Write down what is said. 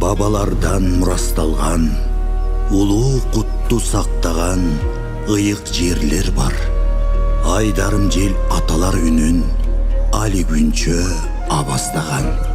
бабалардан мурасталган, улуу кутту сактаган ыйык жерлер бар. Айдарым жел аталар үнүн али күнчө абаздаган.